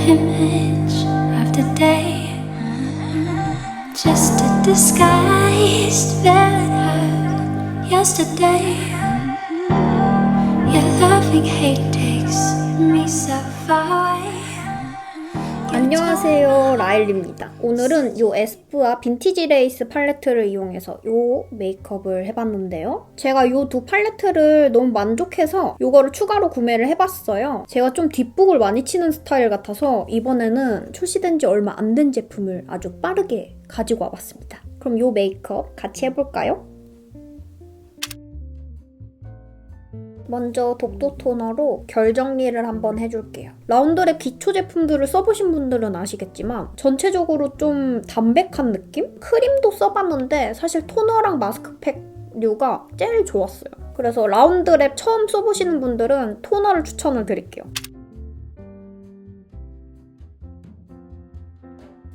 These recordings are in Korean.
image of the day, just a disguised villain. Yesterday, your loving hate takes me so far away. 안녕하세요, 라일리입니다. 오늘은 요 에스쁘아 빈티지 레이스 팔레트를 이용해서 요 메이크업을 해봤는데요. 제가 요 두 팔레트를 너무 만족해서 요거를 추가로 구매를 해봤어요. 제가 좀 뒷북을 많이 치는 스타일 같아서 이번에는 출시된 지 얼마 안 된 제품을 아주 빠르게 가지고 와봤습니다. 그럼 요 메이크업 같이 해볼까요? 먼저 독도 토너로 결 정리를 한번 해줄게요. 라운드랩 기초 제품들을 써보신 분들은 아시겠지만 전체적으로 좀 담백한 느낌? 크림도 써봤는데 사실 토너랑 마스크팩류가 제일 좋았어요. 그래서 라운드랩 처음 써보시는 분들은 토너를 추천을 드릴게요.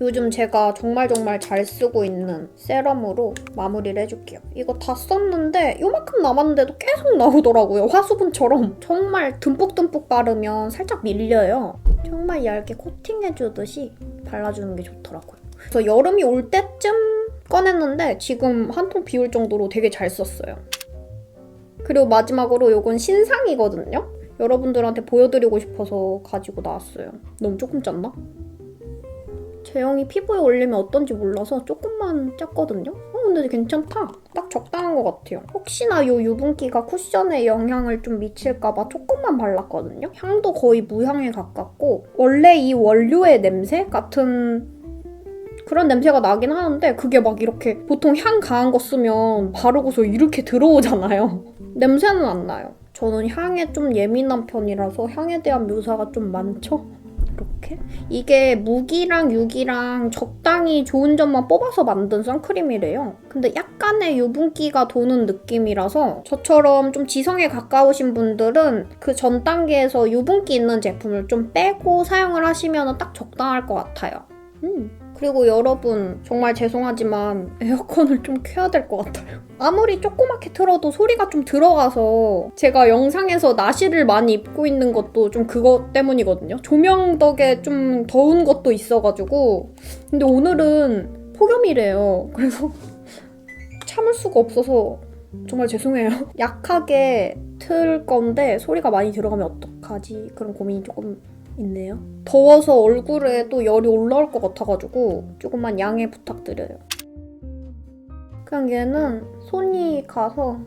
요즘 제가 정말 잘 쓰고 있는 세럼으로 마무리를 해줄게요. 이거 다 썼는데 요만큼 남았는데도 계속 나오더라고요. 화수분처럼. 정말 듬뿍듬뿍 바르면 살짝 밀려요. 정말 얇게 코팅해주듯이 발라주는 게 좋더라고요. 그래서 여름이 올 때쯤 꺼냈는데 지금 한 통 비울 정도로 되게 잘 썼어요. 그리고 마지막으로 요건 신상이거든요? 여러분들한테 보여드리고 싶어서 가지고 나왔어요. 너무 조금 짰나? 제형이 피부에 올리면 어떤지 몰라서 조금만 짰거든요? 근데 괜찮다. 딱 적당한 것 같아요. 혹시나 이 유분기가 쿠션에 영향을 좀 미칠까봐 조금만 발랐거든요? 향도 거의 무향에 가깝고 원래 이 원료의 냄새 같은 그런 냄새가 나긴 하는데 그게 막 이렇게 보통 향 강한 거 쓰면 바르고서 이렇게 들어오잖아요. 냄새는 안 나요. 저는 향에 좀 예민한 편이라서 향에 대한 묘사가 좀 많죠? 이렇게? 이게 무기랑 유기랑 적당히 좋은 점만 뽑아서 만든 선크림이래요. 근데 약간의 유분기가 도는 느낌이라서 저처럼 좀 지성에 가까우신 분들은 그 전 단계에서 유분기 있는 제품을 좀 빼고 사용을 하시면 딱 적당할 것 같아요. 그리고 여러분 정말 죄송하지만 에어컨을 좀 켜야 될 것 같아요. 아무리 조그맣게 틀어도 소리가 좀 들어가서 제가 영상에서 나시를 많이 입고 있는 것도 좀 그것 때문이거든요. 조명 덕에 좀 더운 것도 있어가지고 근데 오늘은 폭염이래요. 그래서 참을 수가 없어서 정말 죄송해요. 약하게 틀 건데 소리가 많이 들어가면 어떡하지? 그런 고민이 조금 있네요. 더워서 얼굴에 또 열이 올라올 것 같아가지고 조금만 양해 부탁드려요. 그냥 얘는 손이 가서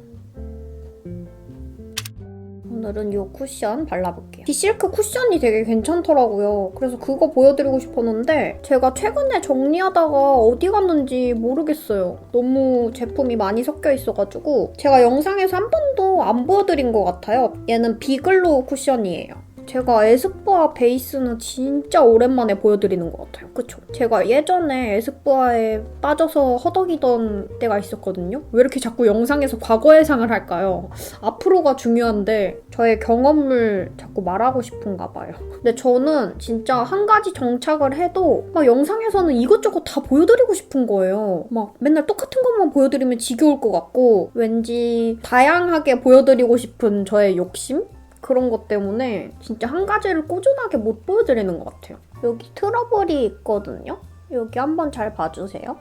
오늘은 이 쿠션 발라볼게요. 비실크 쿠션이 되게 괜찮더라고요. 그래서 그거 보여드리고 싶었는데 제가 최근에 정리하다가 어디 갔는지 모르겠어요. 너무 제품이 많이 섞여 있어가지고 제가 영상에서 한 번도 안 보여드린 것 같아요. 얘는 비글로우 쿠션이에요. 제가 에스쁘아 베이스는 진짜 오랜만에 보여드리는 것 같아요. 그쵸? 제가 예전에 에스쁘아에 빠져서 허덕이던 때가 있었거든요. 왜 이렇게 자꾸 영상에서 과거 예상을 할까요? 앞으로가 중요한데 저의 경험을 자꾸 말하고 싶은가 봐요. 근데 저는 진짜 한 가지 정착을 해도 막 영상에서는 이것저것 다 보여드리고 싶은 거예요. 막 맨날 똑같은 것만 보여드리면 지겨울 것 같고 왠지 다양하게 보여드리고 싶은 저의 욕심? 그런 것 때문에 진짜 한 가지를 꾸준하게 못 보여드리는 것 같아요. 여기 트러블이 있거든요? 여기 한번 잘 봐주세요.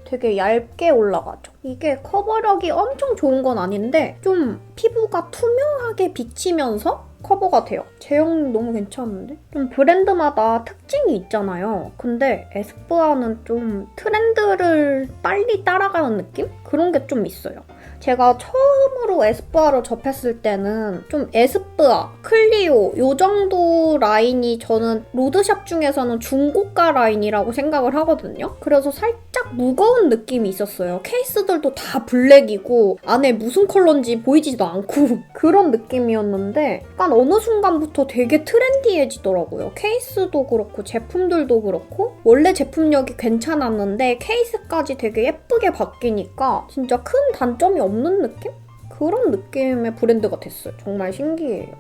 되게 얇게 올라가죠. 이게 커버력이 엄청 좋은 건 아닌데 좀 피부가 투명하게 비치면서 커버가 돼요. 제형 너무 괜찮은데? 좀 브랜드마다 특징이 있잖아요. 근데 에스쁘아는 좀 트렌드를 빨리 따라가는 느낌? 그런 게 좀 있어요. 제가 처음으로 에스쁘아를 접했을 때는 좀 에스쁘아, 클리오 요 정도 라인이 저는 로드샵 중에서는 중고가 라인이라고 생각을 하거든요. 그래서 살짝 무거운 느낌이 있었어요. 케이스들도 다 블랙이고 안에 무슨 컬러인지 보이지도 않고 그런 느낌이었는데 약간 어느 순간부터 되게 트렌디해지더라고요. 케이스도 그렇고 제품들도 그렇고 원래 제품력이 괜찮았는데 케이스까지 되게 예쁘게 바뀌니까 진짜 큰 단점이 없는 느낌? 그런 느낌의 브랜드가 됐어요. 정말 신기해요.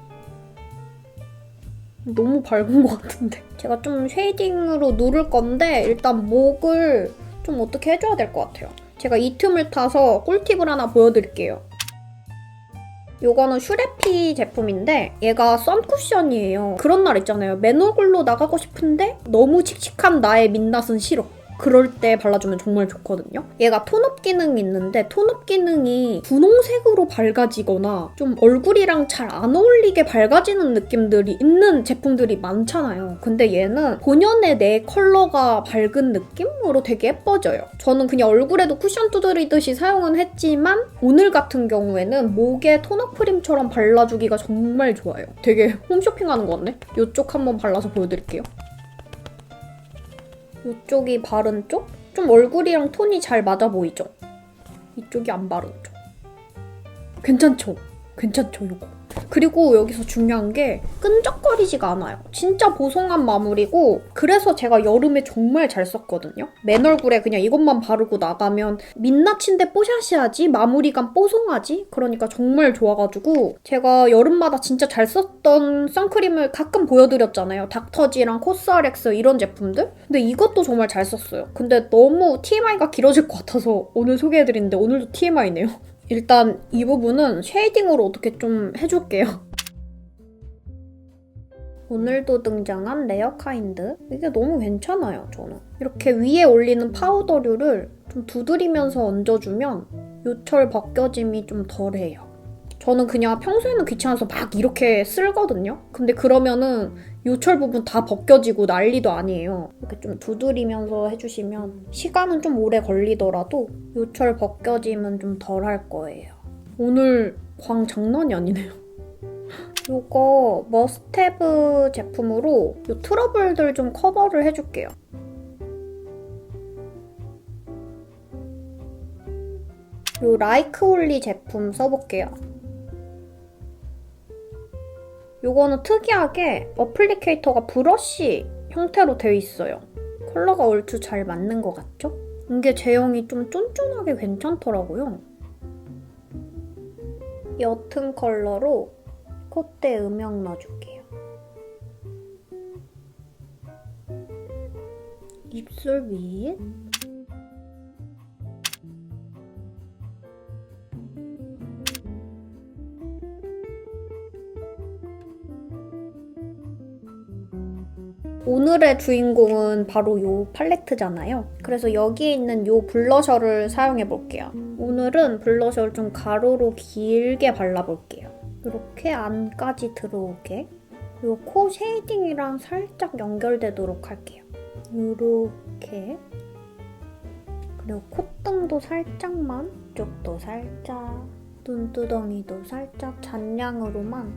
너무 밝은 것 같은데. 제가 좀 쉐이딩으로 누를 건데 일단 목을 좀 어떻게 해줘야 될 것 같아요. 제가 이 틈을 타서 꿀팁을 하나 보여드릴게요. 요거는 슈레피 제품인데 얘가 선쿠션이에요. 그런 날 있잖아요. 맨 얼굴로 나가고 싶은데 너무 칙칙한 나의 민낯은 싫어. 그럴 때 발라주면 정말 좋거든요. 얘가 톤업 기능이 있는데 톤업 기능이 분홍색으로 밝아지거나 좀 얼굴이랑 잘 안 어울리게 밝아지는 느낌들이 있는 제품들이 많잖아요. 근데 얘는 본연의 내 컬러가 밝은 느낌으로 되게 예뻐져요. 저는 그냥 얼굴에도 쿠션 두드리듯이 사용은 했지만 오늘 같은 경우에는 목에 톤업 크림처럼 발라주기가 정말 좋아요. 되게 홈쇼핑하는 것 같네. 이쪽 한번 발라서 보여드릴게요. 이쪽이 바른 쪽? 좀 얼굴이랑 톤이 잘 맞아 보이죠? 이쪽이 안 바른 쪽. 괜찮죠? 괜찮죠, 이거. 그리고 여기서 중요한 게 끈적거리지가 않아요. 진짜 보송한 마무리고 그래서 제가 여름에 정말 잘 썼거든요. 맨 얼굴에 그냥 이것만 바르고 나가면 민낯인데 뽀샤시하지? 마무리감 뽀송하지? 그러니까 정말 좋아가지고 제가 여름마다 진짜 잘 썼던 선크림을 가끔 보여드렸잖아요. 닥터지랑 코스알엑스 이런 제품들? 근데 이것도 정말 잘 썼어요. 근데 너무 TMI가 길어질 것 같아서 오늘 소개해드리는데 오늘도 TMI네요. 일단 이 부분은 쉐이딩으로 어떻게 좀 해줄게요. 오늘도 등장한 레어카인드. 이게 너무 괜찮아요, 저는. 이렇게 위에 올리는 파우더류를 좀 두드리면서 얹어주면 요철 벗겨짐이 좀 덜해요. 저는 그냥 평소에는 귀찮아서 막 이렇게 쓸거든요. 근데 그러면은 요철 부분 다 벗겨지고 난리도 아니에요. 이렇게 좀 두드리면서 해주시면 시간은 좀 오래 걸리더라도 요철 벗겨짐은 좀 덜 할 거예요. 오늘 광 장난이 아니네요. 이거 머스테브 제품으로 이 트러블들 좀 커버를 해줄게요. 이 라이크홀리 제품 써볼게요. 요거는 특이하게 어플리케이터가 브러쉬 형태로 되어 있어요. 컬러가 얼추 잘 맞는 것 같죠? 이게 제형이 좀 쫀쫀하게 괜찮더라고요. 옅은 컬러로 콧대 음영 넣어줄게요. 입술 위에 오늘의 주인공은 바로 이 팔레트잖아요. 그래서 여기에 있는 이 블러셔를 사용해볼게요. 오늘은 블러셔를 좀 가로로 길게 발라볼게요. 이렇게 안까지 들어오게. 이 코 쉐이딩이랑 살짝 연결되도록 할게요. 이렇게. 그리고 콧등도 살짝만, 이쪽도 살짝, 눈두덩이도 살짝 잔량으로만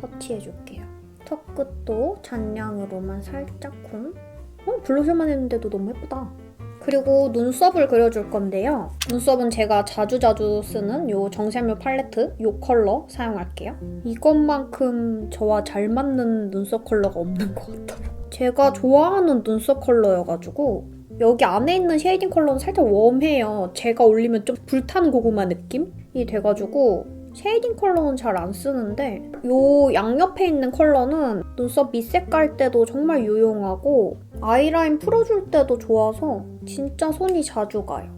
터치해줄게요. 턱끝도 잔량으로만 살짝 쿵. 블러셔만 했는데도 너무 예쁘다. 그리고 눈썹을 그려줄 건데요. 눈썹은 제가 자주자주 쓰는 이 정샘유 팔레트 이 컬러 사용할게요. 이것만큼 저와 잘 맞는 눈썹 컬러가 없는 것 같아요. 제가 좋아하는 눈썹 컬러여가지고 여기 안에 있는 쉐이딩 컬러는 살짝 웜해요. 제가 올리면 좀 불탄 고구마 느낌이 돼가지고 쉐이딩 컬러는 잘 안 쓰는데 이 양옆에 있는 컬러는 눈썹 밑색 깔 때도 정말 유용하고 아이라인 풀어줄 때도 좋아서 진짜 손이 자주 가요.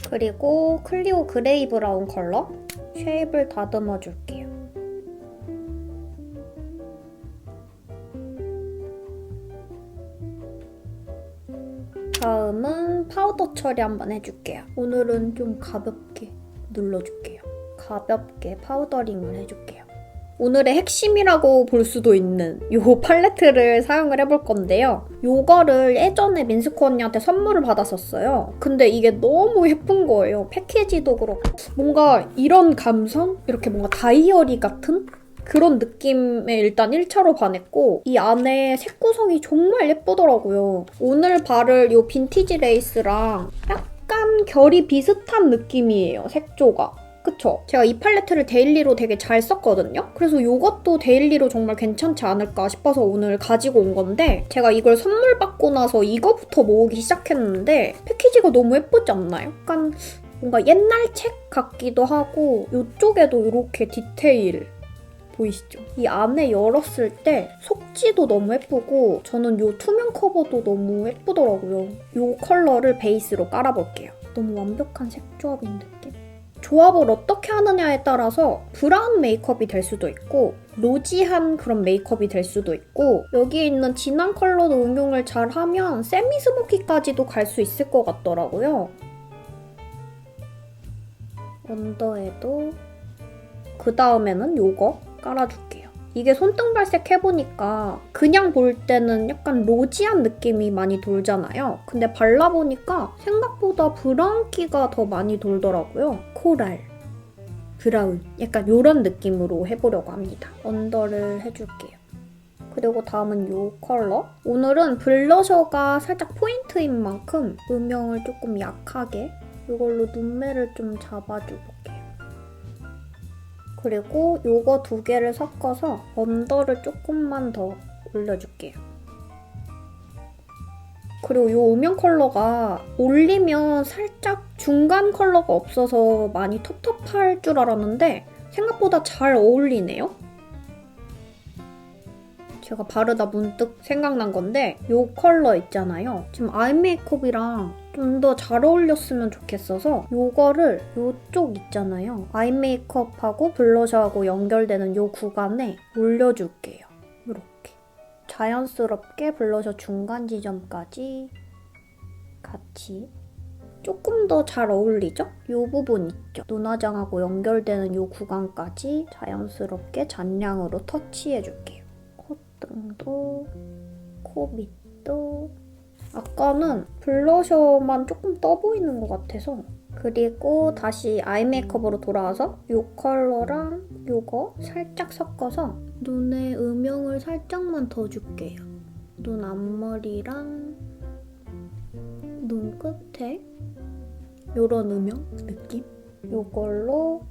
그리고 클리오 그레이 브라운 컬러 쉐입을 다듬어 줄게요. 다음은 파우더 처리 한번 해줄게요. 오늘은 좀 가볍게 눌러줄게요. 가볍게 파우더링을 해줄게요. 오늘의 핵심이라고 볼 수도 있는 이 팔레트를 사용을 해볼 건데요. 이거를 예전에 민스코 언니한테 선물을 받았었어요. 근데 이게 너무 예쁜 거예요. 패키지도 그렇고 뭔가 이런 감성? 이렇게 뭔가 다이어리 같은? 그런 느낌에 일단 1차로 반했고 이 안에 색 구성이 정말 예쁘더라고요. 오늘 바를 이 빈티지 레이스랑 약간 결이 비슷한 느낌이에요. 색조가. 그쵸? 제가 이 팔레트를 데일리로 되게 잘 썼거든요? 그래서 이것도 데일리로 정말 괜찮지 않을까 싶어서 오늘 가지고 온 건데 제가 이걸 선물 받고 나서 이거부터 모으기 시작했는데 패키지가 너무 예쁘지 않나요? 약간 뭔가 옛날 책 같기도 하고 이쪽에도 이렇게 디테일 보이시죠? 이 안에 열었을 때 속지도 너무 예쁘고 저는 이 투명 커버도 너무 예쁘더라고요. 이 컬러를 베이스로 깔아볼게요. 너무 완벽한 색 조합인 느낌? 조합을 어떻게 하느냐에 따라서 브라운 메이크업이 될 수도 있고 로지한 그런 메이크업이 될 수도 있고 여기에 있는 진한 컬러도 응용을 잘하면 세미 스모키까지도 갈 수 있을 것 같더라고요. 언더에도 그 다음에는 요거 깔아줄게요. 이게 손등 발색 해보니까 그냥 볼 때는 약간 로지한 느낌이 많이 돌잖아요. 근데 발라보니까 생각보다 브라운기가 더 많이 돌더라고요. 코랄, 브라운 약간 이런 느낌으로 해보려고 합니다. 언더를 해줄게요. 그리고 다음은 이 컬러. 오늘은 블러셔가 살짝 포인트인 만큼 음영을 조금 약하게 이걸로 눈매를 좀 잡아줘볼게요. 그리고 요거 두 개를 섞어서 언더를 조금만 더 올려줄게요. 그리고 요 음영 컬러가 올리면 살짝 중간 컬러가 없어서 많이 텁텁할 줄 알았는데 생각보다 잘 어울리네요. 제가 바르다 문득 생각난 건데 요 컬러 있잖아요. 지금 아이 메이크업이랑 좀 더 잘 어울렸으면 좋겠어서 요거를 요쪽 있잖아요. 아이 메이크업하고 블러셔하고 연결되는 요 구간에 올려줄게요. 이렇게. 자연스럽게 블러셔 중간 지점까지 같이. 조금 더 잘 어울리죠? 요 부분 있죠? 눈화장하고 연결되는 요 구간까지 자연스럽게 잔량으로 터치해줄게요. 콧등도, 코 밑도. 아까는 블러셔만 조금 떠 보이는 것 같아서. 그리고 다시 아이 메이크업으로 돌아와서 이 컬러랑 이거 살짝 섞어서 눈에 음영을 살짝만 더 줄게요. 눈 앞머리랑 눈 끝에 이런 음영 느낌? 이걸로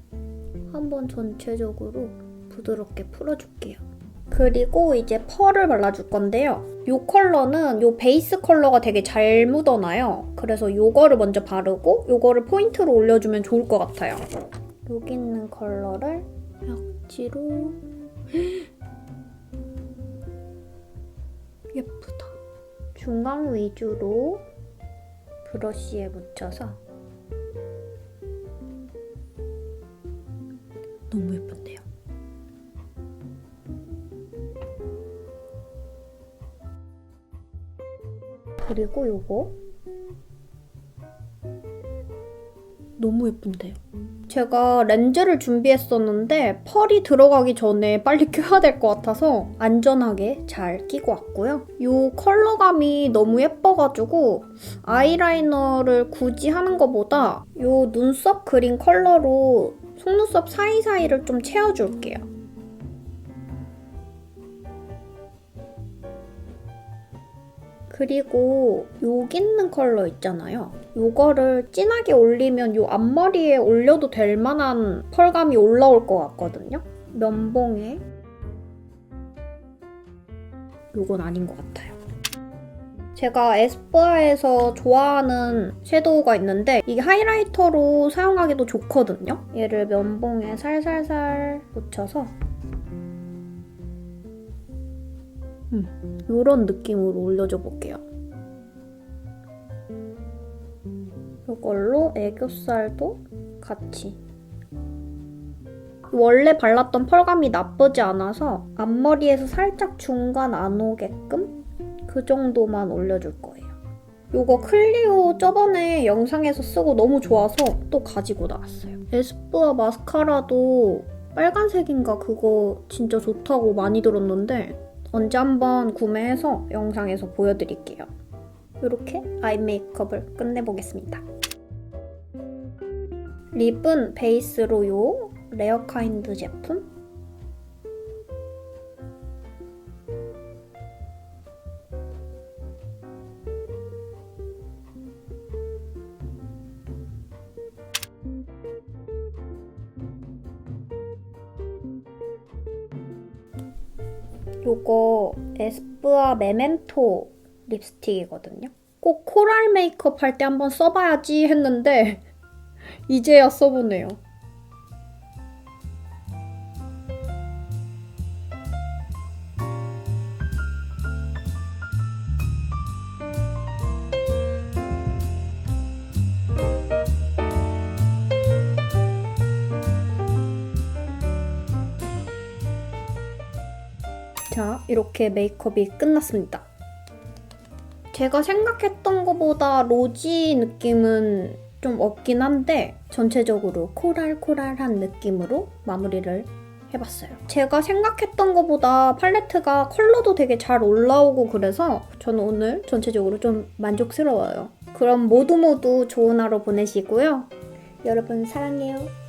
한번 전체적으로 부드럽게 풀어줄게요. 그리고 이제 펄을 발라줄 건데요. 이 컬러는 이 베이스 컬러가 되게 잘 묻어나요. 그래서 이거를 먼저 바르고 이거를 포인트로 올려주면 좋을 것 같아요. 여기 있는 컬러를 약지로 예쁘다. 중앙 위주로 브러쉬에 묻혀서 너무 예쁜데요? 그리고 요거 너무 예쁜데요? 제가 렌즈를 준비했었는데 펄이 들어가기 전에 빨리 껴야 될 것 같아서 안전하게 잘 끼고 왔고요. 이 컬러감이 너무 예뻐가지고 아이라이너를 굳이 하는 것보다 이 눈썹 그린 컬러로 속눈썹 사이사이를 좀 채워줄게요. 그리고 여기 있는 컬러 있잖아요. 이거를 진하게 올리면 이 앞머리에 올려도 될 만한 펄감이 올라올 것 같거든요. 면봉에 이건 아닌 것 같아요. 제가 에스쁘아에서 좋아하는 섀도우가 있는데 이게 하이라이터로 사용하기도 좋거든요. 얘를 면봉에 살살살 묻혀서 이런 느낌으로 올려줘 볼게요. 이걸로 애교살도 같이. 원래 발랐던 펄감이 나쁘지 않아서 앞머리에서 살짝 중간 안 오게끔 그 정도만 올려줄 거예요. 이거 클리오 저번에 영상에서 쓰고 너무 좋아서 또 가지고 나왔어요. 에스쁘아 마스카라도 빨간색인가 그거 진짜 좋다고 많이 들었는데 언제 한번 구매해서 영상에서 보여드릴게요. 이렇게 아이 메이크업을 끝내보겠습니다. 립은 베이스로 요 레어카인드 제품. 요거 에스쁘아 메멘토 립스틱이거든요. 꼭 코랄 메이크업 할 때 한번 써봐야지 했는데 이제야 써보네요. 자, 이렇게 메이크업이 끝났습니다. 제가 생각했던 것보다 로지 느낌은 좀 없긴 한데 전체적으로 코랄코랄한 느낌으로 마무리를 해봤어요. 제가 생각했던 것보다 팔레트가 컬러도 되게 잘 올라오고 그래서 저는 오늘 전체적으로 좀 만족스러워요. 그럼 모두 좋은 하루 보내시고요. 여러분 사랑해요.